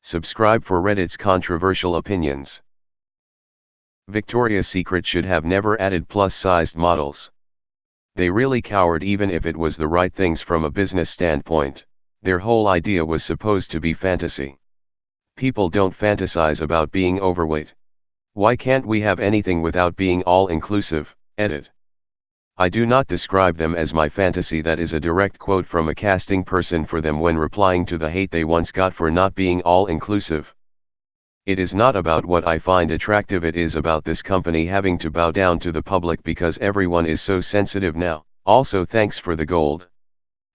Subscribe for Reddit's controversial opinions. Victoria's Secret should have never added plus-sized models. They really cowered even if it was the right things from a business standpoint. Their whole idea was supposed to be fantasy. People don't fantasize about being overweight. Why can't we have anything without being all-inclusive? Edit. I do not describe them as my fantasy. That is a direct quote from a casting person for them when replying to the hate they once got for not being all-inclusive. It is not about what I find attractive, it is about this company having to bow down to the public because everyone is so sensitive now. Also, thanks for the gold.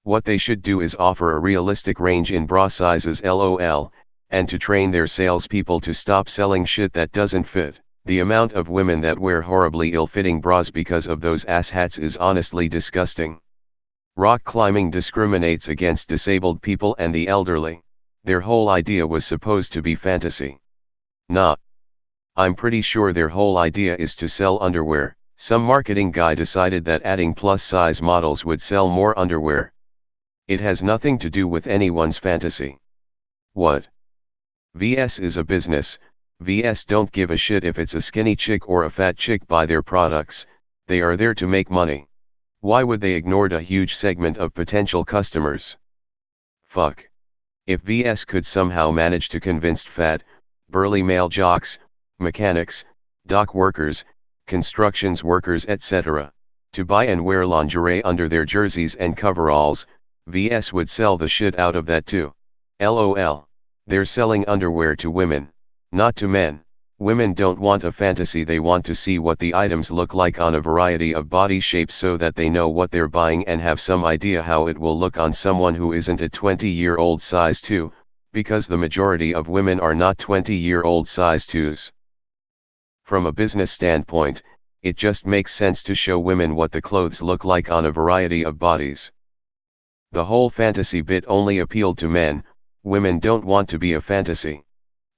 What they should do is offer a realistic range in bra sizes, lol, and to train their salespeople to stop selling shit that doesn't fit. The amount of women that wear horribly ill-fitting bras because of those asshats is honestly disgusting. Rock climbing discriminates against disabled people and the elderly. Their whole idea was supposed to be fantasy. Nah. I'm pretty sure their whole idea is to sell underwear. Some marketing guy decided that adding plus-size models would sell more underwear. It has nothing to do with anyone's fantasy. What? VS is a business. VS don't give a shit if it's a skinny chick or a fat chick buy their products, they are there to make money. Why would they ignore a huge segment of potential customers? Fuck. If VS could somehow manage to convince fat, burly male jocks, mechanics, dock workers, constructions workers etc. to buy and wear lingerie under their jerseys and coveralls, VS would sell the shit out of that too. LOL. They're selling underwear to women, not to men. Women don't want a fantasy, they want to see what the items look like on a variety of body shapes so that they know what they're buying and have some idea how it will look on someone who isn't a 20-year-old size 2, because the majority of women are not 20-year-old size 2s. From a business standpoint, it just makes sense to show women what the clothes look like on a variety of bodies. The whole fantasy bit only appealed to men. Women don't want to be a fantasy.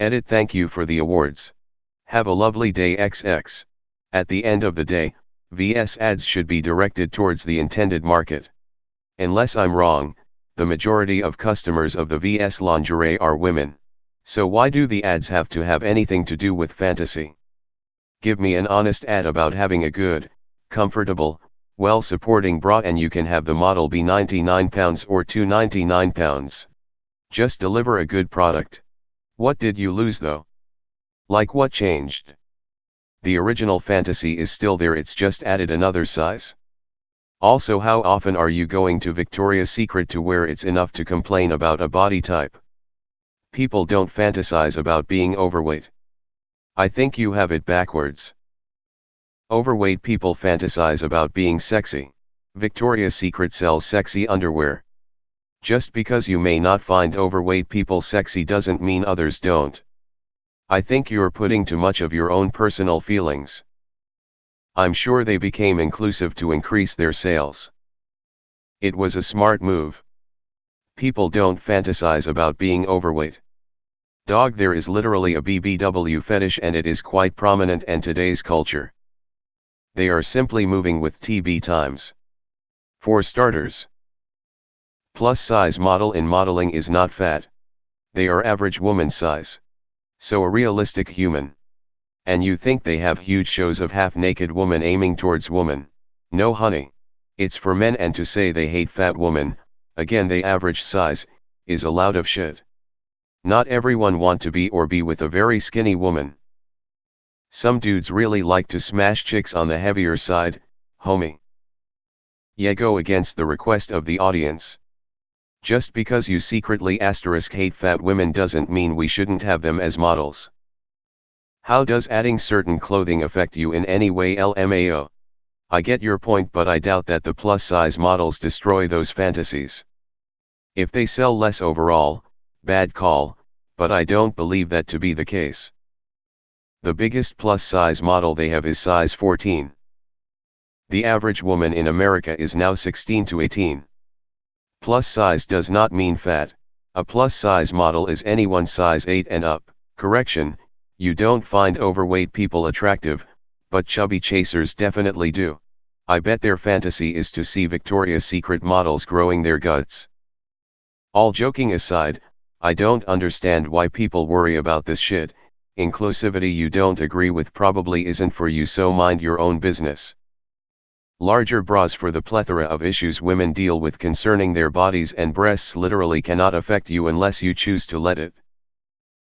Edit. Thank you for the awards. Have a lovely day XX. At the end of the day, VS ads should be directed towards the intended market. Unless I'm wrong, the majority of customers of the VS lingerie are women. So why do the ads have to have anything to do with fantasy? Give me an honest ad about having a good, comfortable, well-supporting bra and you can have the model be £99 or £299. Just deliver a good product. What did you lose though? Like what changed? The original fantasy is still there, it's just added another size. Also, how often are you going to Victoria's Secret to wear it's enough to complain about a body type? People don't fantasize about being overweight. I think you have it backwards. Overweight people fantasize about being sexy. Victoria's Secret sells sexy underwear. Just because you may not find overweight people sexy doesn't mean others don't. I think you're putting too much of your own personal feelings. I'm sure they became inclusive to increase their sales. It was a smart move. People don't fantasize about being overweight. Dog, there is literally a BBW fetish and it is quite prominent in today's culture. They are simply moving with TB times. For starters, plus-size model in modeling is not fat. They are average woman size. So a realistic human. And you think they have huge shows of half-naked woman aiming towards woman. No honey. It's for men, and to say they hate fat woman, again they average size, is a load of shit. Not everyone want to be with a very skinny woman. Some dudes really like to smash chicks on the heavier side, homie. Yeah, go against the request of the audience. Just because you secretly hate fat women doesn't mean we shouldn't have them as models. How does adding certain clothing affect you in any way? LMAO. I get your point, but I doubt that the plus-size models destroy those fantasies. If they sell less overall, bad call, but I don't believe that to be the case. The biggest plus-size model they have is size 14. The average woman in America is now 16 to 18. Plus size does not mean fat. A plus size model is anyone size 8 and up. Correction, you don't find overweight people attractive, but chubby chasers definitely do. I bet their fantasy is to see Victoria's Secret models growing their guts. All joking aside, I don't understand why people worry about this shit. Inclusivity you don't agree with probably isn't for you, so mind your own business. Larger bras for the plethora of issues women deal with concerning their bodies and breasts literally cannot affect you unless you choose to let it.